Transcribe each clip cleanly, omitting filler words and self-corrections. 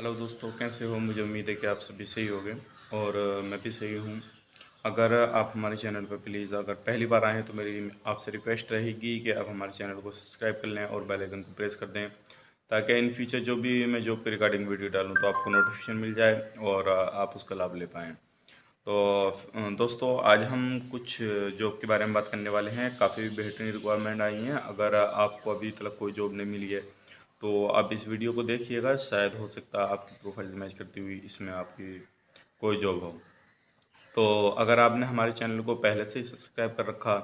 Hello दोस्तों, कैसे हो? मुझे उम्मीद है कि आप सभी सही होंगे और मैं भी सही हूँ। अगर आप हमारे चैनल पर प्लीज़ अगर पहली बार आए हैं तो मेरी आपसे रिक्वेस्ट रहेगी कि आप हमारे चैनल को सब्सक्राइब कर लें और बेल आइकन को प्रेस कर दें, ताकि इन फ्यूचर जो भी मैं जॉब के रिगार्डिंग वीडियो डालूँ तो आपको नोटिफिकेशन मिल जाए और आप उसका लाभ ले पाएँ। तो दोस्तों, आज हम कुछ जॉब के बारे में बात करने वाले हैं। काफ़ी बेहतरीन रिक्वायरमेंट आई हैं। अगर आपको अभी तक कोई जॉब नहीं मिली है तो आप इस वीडियो को देखिएगा, शायद हो सकता है आपकी प्रोफाइल से मैच करती हुई इसमें आपकी कोई जॉब हो। तो अगर आपने हमारे चैनल को पहले से ही सब्सक्राइब कर रखा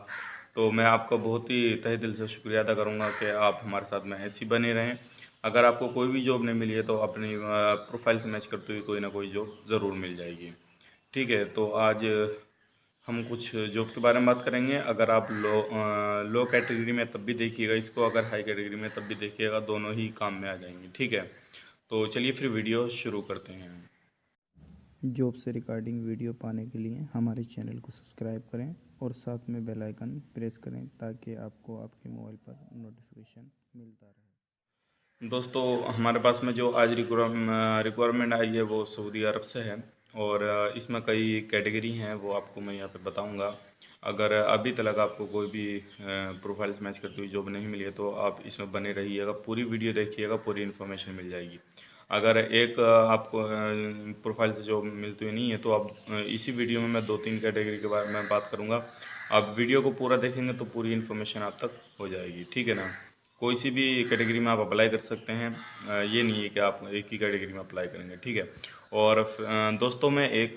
तो मैं आपका बहुत ही तहे दिल से शुक्रिया अदा करूँगा कि आप हमारे साथ में ऐसे ही बने रहें। अगर आपको कोई भी जॉब नहीं मिली है तो अपनी प्रोफाइल से मैच करती हुई कोई ना कोई जॉब ज़रूर मिल जाएगी। ठीक है, तो आज हम कुछ जॉब के बारे में बात करेंगे। अगर आप लो कैटेगरी में तब भी देखिएगा इसको, अगर हाई कैटेगरी में तब भी देखिएगा, दोनों ही काम में आ जाएंगे। ठीक है, तो चलिए फिर वीडियो शुरू करते हैं। जॉब से रिगार्डिंग वीडियो पाने के लिए हमारे चैनल को सब्सक्राइब करें और साथ में बेल आइकन प्रेस करें ताकि आपको आपके मोबाइल पर नोटिफिकेशन मिलता रहे। दोस्तों, हमारे पास में जो आज रिक्वायरमेंट आई है वो सऊदी अरब से है और इसमें कई कैटेगरी हैं, वो आपको मैं यहाँ पे बताऊँगा। अगर अभी तक आपको कोई भी प्रोफाइल से मैच करती हुई जॉब नहीं मिली है तो आप इसमें बने रहिएगा, पूरी वीडियो देखिएगा, पूरी इन्फॉर्मेशन मिल जाएगी। अगर एक आपको प्रोफाइल से जॉब मिलती हुई नहीं है तो आप इसी वीडियो में मैं 2-3 कैटेगरी के बारे में बात करूँगा। आप वीडियो को पूरा देखेंगे तो पूरी इन्फॉर्मेशन आप तक हो जाएगी। ठीक है ना? कोई सी भी कैटेगरी में आप अप्लाई कर सकते हैं। ये नहीं है कि आप एक ही कैटेगरी में अप्लाई करेंगे। ठीक है, और दोस्तों, मैं एक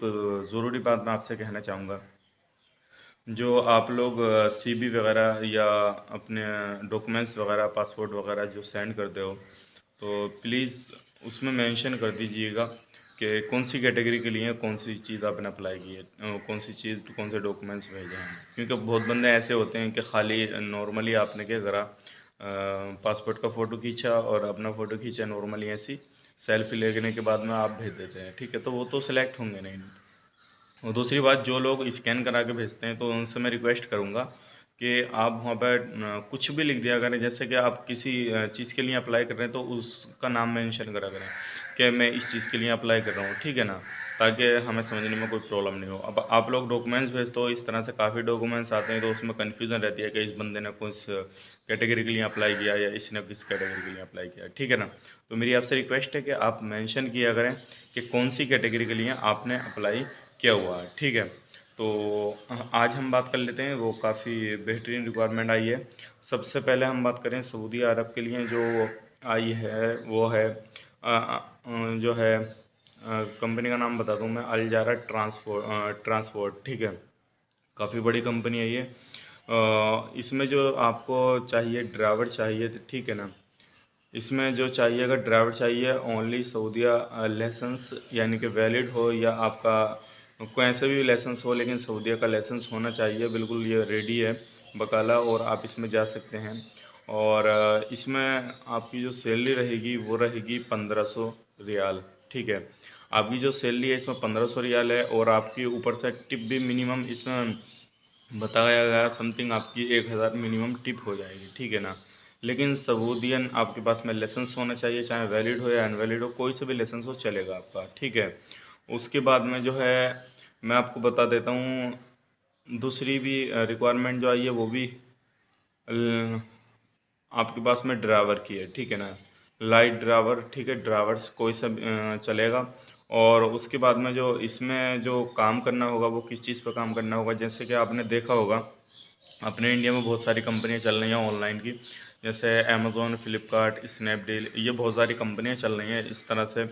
ज़रूरी बात मैं आपसे कहना चाहूँगा। जो आप लोग सीवी वगैरह या अपने डॉक्यूमेंट्स वगैरह, पासपोर्ट वगैरह जो सेंड करते हो तो प्लीज़ उसमें मेंशन कर दीजिएगा कि कौन सी कैटेगरी के लिए कौन सी चीज़ आपने अप्लाई की है, कौन सी चीज़, कौन से डॉक्यूमेंट्स भेजे हैं। क्योंकि बहुत बंदे ऐसे होते हैं कि खाली नॉर्मली आपने क्या करा, पासपोर्ट का फ़ोटो खींचा और अपना फ़ोटो खींचा नॉर्मली ऐसी सेल्फी लेने के बाद में आप भेज देते हैं। ठीक है, तो वो तो सिलेक्ट होंगे नहीं। और दूसरी बात, जो लोग स्कैन करा के भेजते हैं तो उनसे मैं रिक्वेस्ट करूँगा कि आप वहाँ पर कुछ भी लिख दिया करें। जैसे कि आप किसी चीज़ के लिए अप्लाई कर रहे हैं तो उसका नाम मेंशन करा करें कि मैं इस चीज़ के लिए अप्लाई कर रहा हूँ। ठीक है ना? ताकि हमें समझने में कोई प्रॉब्लम नहीं हो। अब आप लोग डॉक्यूमेंट्स भेजते हो, इस तरह से काफ़ी डॉक्यूमेंट्स आते हैं तो उसमें कन्फ्यूज़न रहती है कि इस बंदे ने किस कैटेगरी के लिए अप्लाई किया या इसने किस कैटेगरी के लिए अप्लाई किया। ठीक है ना? तो मेरी आपसे रिक्वेस्ट है कि आप मेंशन किया करें कि कौन सी कैटेगरी के लिए आपने अप्लाई किया हुआ है। ठीक है, तो आज हम बात कर लेते हैं, वो काफ़ी बेहतरीन रिक्वायरमेंट आई है। सबसे पहले हम बात करें सऊदी अरब के लिए जो आई है वो है जो है कंपनी का नाम बता दूं मैं, अल जारा ट्रांसपोर्ट। ठीक है, काफ़ी बड़ी कंपनी है ये। इसमें जो आपको चाहिए ड्राइवर चाहिए, ठीक है ना? इसमें जो चाहिए, अगर ड्राइवर चाहिए ओनली सऊदीया लाइसेंस यानी कि वैलिड हो, या आपका कोई ऐसा भी लाइसेंस हो लेकिन सऊदीया का लाइसेंस होना चाहिए। बिल्कुल ये रेडी है बकाला, और आप इसमें जा सकते हैं। और इसमें आपकी जो सैलरी रहेगी वो रहेगी 1500 रियाल। ठीक है, आपकी जो सैलरी है इसमें 1500 रियाल है, और आपकी ऊपर से टिप भी मिनिमम इसमें बताया गया समथिंग आपकी 1000 मिनिमम टिप हो जाएगी। ठीक है ना? लेकिन सबूदियन आपके पास में लाइसेंस होना चाहिए, चाहे वैलिड हो या अनवैलिड हो, कोई से भी लाइसेंस हो चलेगा आपका। ठीक है, उसके बाद में जो है मैं आपको बता देता हूँ दूसरी भी रिक्वायरमेंट जो आई है वो भी आपके पास में ड्राइवर की है। ठीक है ना? Light driver. ठीक है, ड्राइवर्स कोई सा चलेगा। और उसके बाद में जो इसमें जो काम करना होगा वो किस चीज़ पर काम करना होगा, जैसे कि आपने देखा होगा अपने इंडिया में बहुत सारी कंपनियां चल रही हैं ऑनलाइन की, जैसे अमेज़ोन, फ्लिपकार्ट, स्नैपडील, ये बहुत सारी कंपनियां चल रही हैं इस तरह से।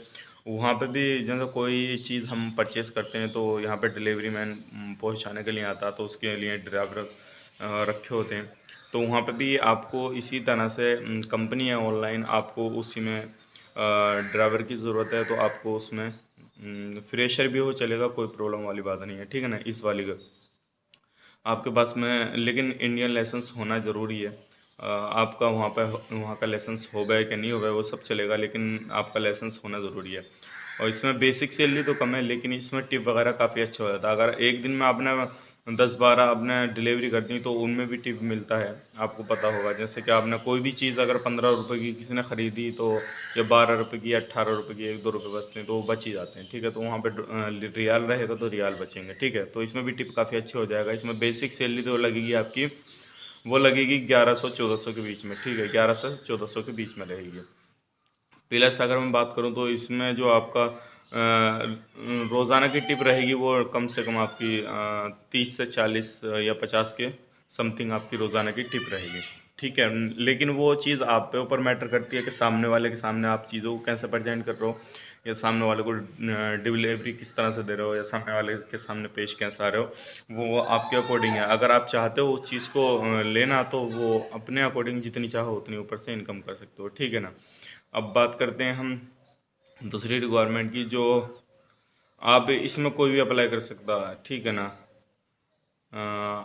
वहाँ पे भी जैसे कोई चीज़ हम परचेज़ करते हैं तो यहाँ पे डिलीवरी मैन पहुँचाने के लिए आता है, तो उसके लिए ड्राइवर रखे होते हैं। तो वहाँ पे भी आपको इसी तरह से कंपनी है ऑनलाइन, आपको उसी में ड्राइवर की ज़रूरत है तो आपको उसमें फ्रेशर भी हो चलेगा, कोई प्रॉब्लम वाली बात नहीं है। ठीक है ना? इस वाली का आपके पास में लेकिन इंडियन लाइसेंस होना ज़रूरी है। आपका वहाँ का लाइसेंस हो गया कि नहीं हो गया वो सब चलेगा, लेकिन आपका लाइसेंस होना ज़रूरी है। और इसमें बेसिक सैलरी तो कम है लेकिन इसमें टिप वगैरह काफ़ी अच्छा हो जाता है। अगर एक दिन में आपने 10-12 आपने डिलीवरी कर दी तो उनमें भी टिप मिलता है, आपको पता होगा। जैसे कि आपने कोई भी चीज़ अगर 15 रुपये की किसी ने ख़रीदी तो या 12 रुपये की या 18 रुपये की 1-2 रुपये बचते हैं तो वो बच ही जाते हैं, ठीक है। तो वहाँ पे रियाल रहेगा तो रियाल बचेंगे, ठीक है। तो इसमें भी टिप काफ़ी अच्छी हो जाएगा। इसमें बेसिक सैलरी तो लगेगी आपकी, वो लगेगी 1100-1400 के बीच में, ठीक है। 1100 से 1400 के बीच में रहेगी। प्लस अगर मैं बात करूँ तो इसमें जो आपका रोज़ाना की टिप रहेगी वो कम से कम आपकी 30 से 40 या 50 के समथिंग आपकी रोज़ाना की टिप रहेगी, ठीक है। लेकिन वो चीज़ आप पे ऊपर मैटर करती है कि सामने वाले के सामने आप चीज़ों को कैसे प्रेजेंट कर रहे हो, या सामने वाले को डिलीवरी किस तरह से दे रहे हो, या सामने वाले के सामने पेश कैसे आ रहे हो, वो आपके अकॉर्डिंग है। अगर आप चाहते हो उस चीज़ को लेना तो वो अपने अकॉर्डिंग जितनी चाहो उतनी ऊपर से इनकम कर सकते हो, ठीक है ना। अब बात करते हैं हम दूसरी रिक्वायरमेंट की, जो आप इसमें कोई भी अप्लाई कर सकता है, ठीक है ना।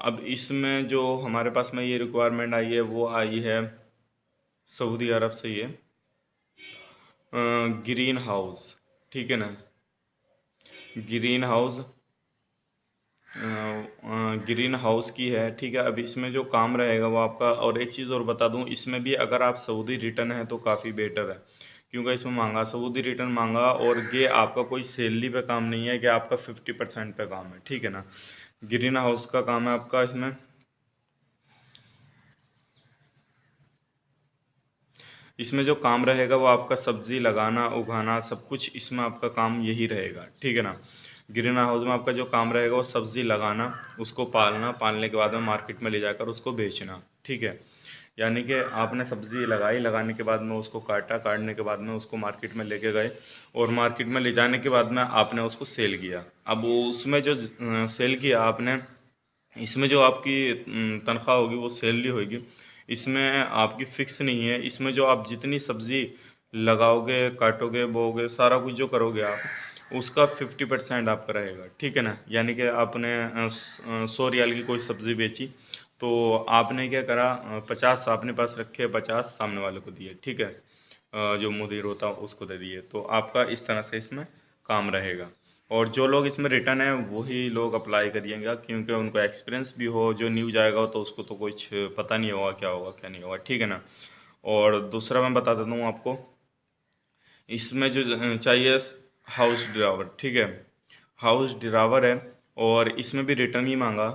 अब इसमें जो हमारे पास में ये रिक्वायरमेंट आई है वो आई है सऊदी अरब से, ये ग्रीन हाउस, ठीक है ना। ग्रीन हाउस की है, ठीक है। अब इसमें जो काम रहेगा वो आपका, और एक चीज़ और बता दूं, इसमें भी अगर आप सऊदी रिटर्न है तो काफ़ी बेटर है, क्योंकि इसमें मांगा सऊदी रिटर्न मांगा, और ये आपका कोई सैलरी पे काम नहीं है कि आपका 50% पे काम है, ठीक है ना। ग्रीन हाउस का काम है आपका। इसमें जो काम रहेगा वो आपका सब्ज़ी लगाना उगाना सब कुछ, इसमें आपका काम यही रहेगा, ठीक है ना। ग्रीन हाउस में आपका जो काम रहेगा वो सब्ज़ी लगाना, उसको पालना, पालने के बाद में मार्केट में ले जाकर उसको बेचना, ठीक है। यानी कि आपने सब्ज़ी लगाई, लगाने के बाद में उसको काटा, काटने के बाद में उसको मार्केट में लेके गए, और मार्केट में ले जाने के बाद में आपने उसको सेल किया। अब वो उसमें जो सेल किया आपने, इसमें जो आपकी तनख्वाह होगी वो सैलरी होगी, इसमें आपकी फ़िक्स नहीं है। इसमें जो आप जितनी सब्ज़ी लगाओगे, काटोगे, बोओगे, सारा कुछ जो करोगे आप, उसका 50% आपका रहेगा, ठीक है ना। यानी कि आपने 100 रियाल की कोई सब्ज़ी बेची, तो आपने क्या करा, 50 अपने पास रखे, 50 सामने वाले को दिए, ठीक है। जो मुदीर होता है उसको दे दिए, तो आपका इस तरह से इसमें काम रहेगा। और जो लोग इसमें रिटर्न है वही लोग अप्लाई करिएगा, क्योंकि उनको एक्सपीरियंस भी हो। जो न्यू जाएगा तो उसको तो कुछ पता नहीं होगा क्या होगा क्या नहीं होगा, ठीक है ना। और दूसरा मैं बता देता हूँ आपको, इसमें जो चाहिए हाउस ड्राइवर, ठीक है। हाउस ड्राइवर है, और इसमें भी रिटर्न ही मांगा,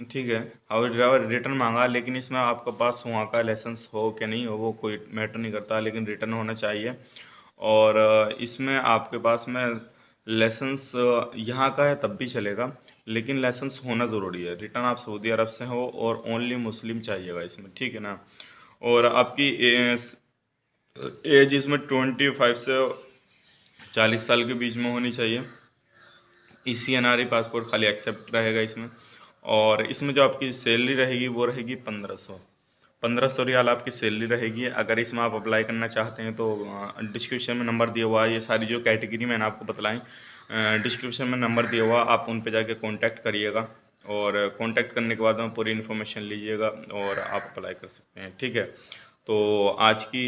ठीक है। हाउस ड्राइवर रिटर्न मांगा, लेकिन इसमें आपके पास वहाँ का लाइसेंस हो कि नहीं हो वो कोई मैटर नहीं करता, लेकिन रिटर्न होना चाहिए। और इसमें आपके पास में लाइसेंस यहाँ का है तब भी चलेगा, लेकिन लाइसेंस होना ज़रूरी है। रिटर्न आप सऊदी अरब से हो, और ओनली मुस्लिम चाहिएगा इसमें, ठीक है ना। और आपकी एज इसमें 25 से 40 साल के बीच में होनी चाहिए। ECNRE पासपोर्ट खाली एक्सेप्ट रहेगा इसमें। और इसमें जो आपकी सैलरी रहेगी वो रहेगी 1500 रियाल आपकी सैलरी रहेगी। अगर इसमें आप अप्लाई करना चाहते हैं तो डिस्क्रिप्शन में नंबर दिया हुआ है, ये सारी जो कैटेगरी मैंने आपको बतलाई डिस्क्रिप्शन में नंबर दिया हुआ, आप उन पे जाके कांटेक्ट करिएगा, और कांटेक्ट करने के बाद में पूरी इन्फॉर्मेशन लीजिएगा और आप अप्लाई कर सकते हैं, ठीक है। तो आज की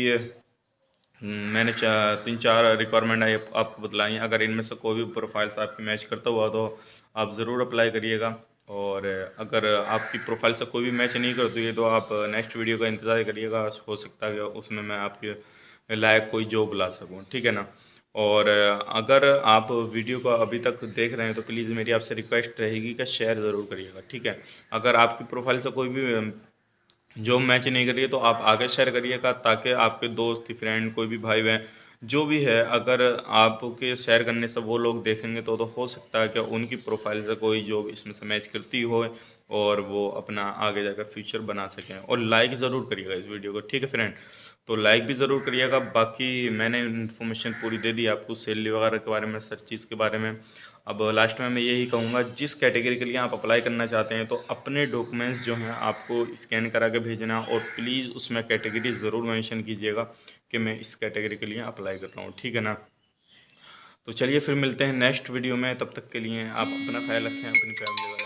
मैंने 3-4 रिक्वायरमेंट आपको बतलाई हैं। अगर इनमें से कोई भी प्रोफाइल्स आपकी मैच करता हुआ तो आप ज़रूर अप्लाई करिएगा। और अगर आपकी प्रोफाइल से कोई भी मैच नहीं करती है तो आप नेक्स्ट वीडियो का इंतज़ार करिएगा, हो सकता है कि उसमें मैं आपके लायक कोई जॉब ला सकूँ, ठीक है ना। और अगर आप वीडियो को अभी तक देख रहे हैं तो प्लीज़ मेरी आपसे रिक्वेस्ट रहेगी कि शेयर ज़रूर करिएगा, ठीक है। अगर आपकी प्रोफाइल से कोई भी जो मैच नहीं करिए तो आप आगे शेयर करिएगा, ताकि आपके दोस्त फ्रेंड कोई भी भाई बहन जो भी है, अगर आपके शेयर करने से वो लोग देखेंगे तो हो सकता है कि उनकी प्रोफाइल से कोई जॉब इसमें से मैच करती हो, और वो अपना आगे जाकर फ्यूचर बना सकें। और लाइक ज़रूर करिएगा इस वीडियो को, ठीक है फ्रेंड। तो लाइक भी ज़रूर करिएगा। बाकी मैंने इन्फॉर्मेशन पूरी दे दी आपको सैलरी वगैरह के बारे में, हर चीज़ के बारे में। अब लास्ट में मैं यही कहूँगा, जिस कैटेगरी के लिए आप अप्लाई करना चाहते हैं तो अपने डॉक्यूमेंट्स जो हैं आपको स्कैन करा के भेजना, और प्लीज़ उसमें कैटेगरी ज़रूर मेंशन कीजिएगा कि मैं इस कैटेगरी के लिए अप्लाई कर रहा हूँ, ठीक है ना। तो चलिए फिर मिलते हैं नेक्स्ट वीडियो में, तब तक के लिए आप अपना ख्याल रखें, अपनी फैमिली